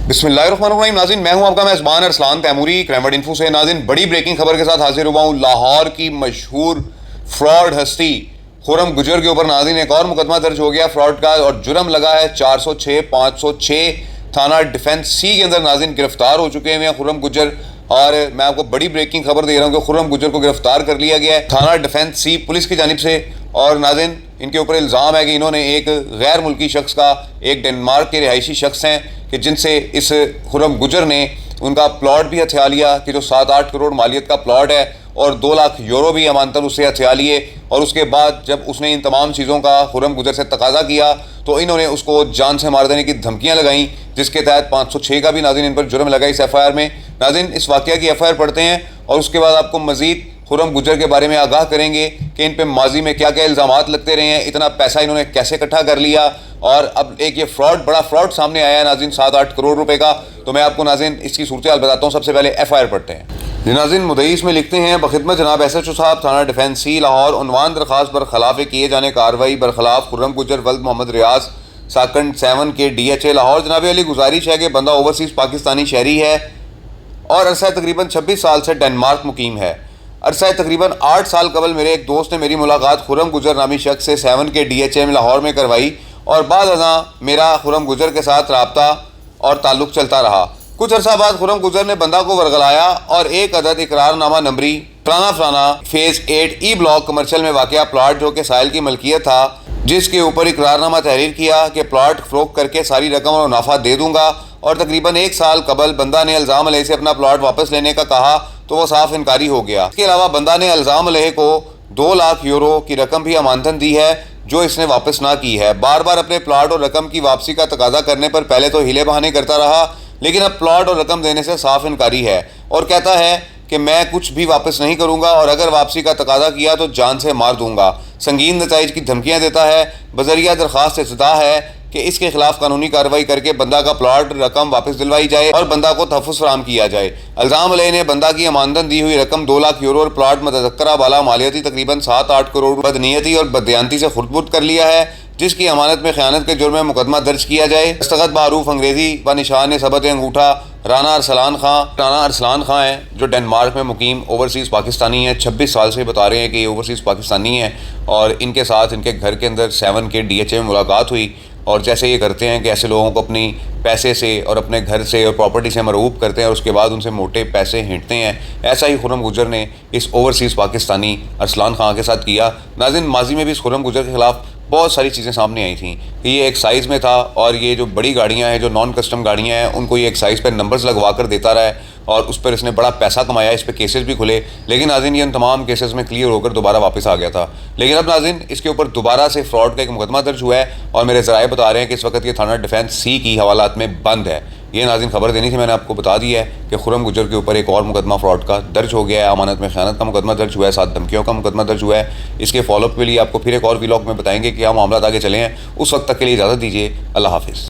बिस्मिल्लाहिर्रहमानिर्रहीम। नाज़रीन, मैं हूं आपका मेज़बान अरसलान तैमूरी क्रैमवर्ड इन्फो से। नाज़रीन, बड़ी ब्रेकिंग खबर के साथ हाजिर हुआ हूं। लाहौर की मशहूर फ्रॉड हस्ती खुर्रम गुजर के ऊपर नाज़रीन एक और मुकदमा दर्ज हो गया फ्रॉड का, और जुर्म लगा है 406 506 थाना डिफेंस सी के अंदर। नाज़रीन गिरफ्तार हो चुके हैं खुर्रम गुजर, और मैं आपको बड़ी ब्रेकिंग खबर दे रहा हूँ कि खुर्रम गुजर को गिरफ्तार कर लिया गया है थाना डिफेंस सी पुलिस की जानिब से। और नाज़रीन, इनके ऊपर इल्ज़ाम है कि इन्होंने एक गैर मुल्की शख्स का, एक डेनमार्क के रिहायशी शख्स हैं, कि जिनसे इस खुर्रम गुजर ने उनका प्लॉट भी हथिया लिया, कि जो 7-8 करोड़ मालियत का प्लॉट है, और 2 लाख यूरो भी अमानतन उससे हथिया लिए। और उसके बाद जब उसने इन तमाम चीज़ों का खुर्रम गुजर से तकाजा किया तो इन्होंने उसको जान से मार देने की धमकियाँ लगाईं, जिसके तहत 506 का भी नाज़रीन इन पर जुर्म लगा इस FIR में। नाज़रीन, इस वाक़या की FIR पढ़ते हैं और उसके बाद आपको मज़ीद खुर्रम गुजर के बारे में आगाह करेंगे कि इन पे माजी में क्या क्या इल्ज़ामात लगते रहे हैं, इतना पैसा इन्होंने कैसे इकट्ठा कर लिया, और अब एक ये बड़ा फ्रॉड सामने आया है नाज़रीन 7-8 करोड़ रुपए का। तो मैं आपको नाज़रीन इसकी सूरत हाल बताता हूँ। सबसे पहले FIR पढ़ते हैं। जी नाज़रीन, मुदईस में लिखते हैं, बखिदमत जनाब SHO साहब थाना डिफेंस सी लाहौर, उन्वान दरख्वास्त बरखिलाफ़ किए जाने कार्रवाई बरखिलाफ़ खुर्रम गुजर वल्द मोहम्मद रियाज साकंड 7 के DHA लाहौर। जनाब अली, गुजारिश है कि बंदा ओवरसीज़ पाकिस्तानी शहरी है और अरसा तकरीबन 26 साल से डेनमार्क मुकीम है। अरसा तकरीबन 8 साल कबल मेरे एक दोस्त ने मेरी मुलाकात खुर्रम गुजर नामी शख्स से 7 के DHA में लाहौर में करवाई, और बाद अज़ां मेरा खुर्रम गुजर के साथ राब्ता और ताल्लुक़ चलता रहा। कुछ अरसा बाद खुर्रम गुजर ने बंदा को वरगलाया और एक अदद इकरारनामा नंबरी फलाना फेज़ 8 E ब्लॉक कमर्शियल में वाक़या प्लाट, जो कि साहिल की मलकियत था, जिसके ऊपर इकरारनामा तहरीर किया कि प्लाट फ़रोख्त करके सारी रकम और मुनाफा दे दूंगा। और तकरीबन 1 साल कबल बंदा ने इल्ज़ाम अलैह से अपना प्लाट वापस लेने का कहा तो वो साफ इनकारी हो गया। इसके अलावा बंदा ने इल्ज़ाम अलैह को 2 लाख यूरो की रकम भी अमानतन दी है, जो इसने वापस ना की है। बार बार अपने प्लाट और रकम की वापसी का तकाजा करने पर पहले तो हिले बहाने करता रहा, लेकिन अब प्लाट और रकम देने से साफ इनकारी है और कहता है कि मैं कुछ भी वापस नहीं करूंगा, और अगर वापसी का तकाजा किया तो जान से मार दूंगा। संगीन नताइज की धमकियां देता है। बजरिया दरख्वास्त इस्तदा है कि इसके खिलाफ कानूनी कार्रवाई करके बंदा का प्लाट रकम वापस दिलवाई जाए और बंदा को तहफ़्फ़ुज़ फराहम किया जाए। इल्ज़ाम अलैह ने बंदा की अमानतन दी हुई रकम 2 लाख यूरो और प्लाट मुतज़क्करा वाला मालियती तकरीबन 7-8 करोड़ बदनीयती और बददियानती से खुर्द कर लिया है, जिसकी अमानत में ख़यानत के जुर्म में मुकदमा दर्ज किया जाए। दस्तखत बारूफ अंग्रेज़ी व निशान सबत अंगूठा राना अरसलान खां हैं, जो डेनमार्क में मुकीम ओवरसीज़ पाकिस्तानी हैं। 26 साल से बता रहे हैं कि ये ओवरसीज़ पाकिस्तानी हैं, और इनके साथ इनके घर के अंदर 7 के DHA में मुलाकात हुई। और जैसे ये करते हैं कि ऐसे लोगों को अपनी पैसे से और अपने घर से और प्रॉपर्टी से मरऊब करते हैं और उसके बाद उनसे मोटे पैसे हिंटते हैं, ऐसा ही खुर्रम गुजर ने इस ओवरसीज़ पाकिस्तानी अरसलान खां के साथ किया। नाज़रीन, माजी में भी इस खुर्रम गुजर के ख़िलाफ़ बहुत सारी चीज़ें सामने आई थी कि ये एक्साइज़ में था, और ये जो बड़ी गाड़ियाँ हैं, जो नॉन कस्टम गाड़ियाँ हैं, उनको ये एक्साइज़ पर नंबर्स लगवा कर देता रहा है, और उस पर इसने बड़ा पैसा कमाया। इस पर केसेस भी खुले, लेकिन नाज़रीन ये इन तमाम केसेस में क्लियर होकर दोबारा वापस आ गया था। लेकिन अब नाज़रीन इसके ऊपर दोबारा से फ्रॉड का एक मुकदमा दर्ज हुआ है, और मेरे ज़राए बता रहे हैं कि इस वक्त ये थाना डिफेंस सी की हवालात में बंद है। ये नाज़रीन खबर देनी थी, मैंने आपको बता दी है कि खुर्रम गुजर के ऊपर एक और मुकदमा फ्रॉड का दर्ज हो गया है। अमानत में ख़यानत का मुकदमा दर्ज हुआ है, 7 धमकियों का मुकदमा दर्ज हुआ है। इसके फॉलोअप के लिए आपको फिर एक और व्लॉग में बताएंगे कि क्या मामला आगे चले हैं। उस वक्त तक के लिए इजाज़त दीजिए। अल्लाह हाफ़िज़।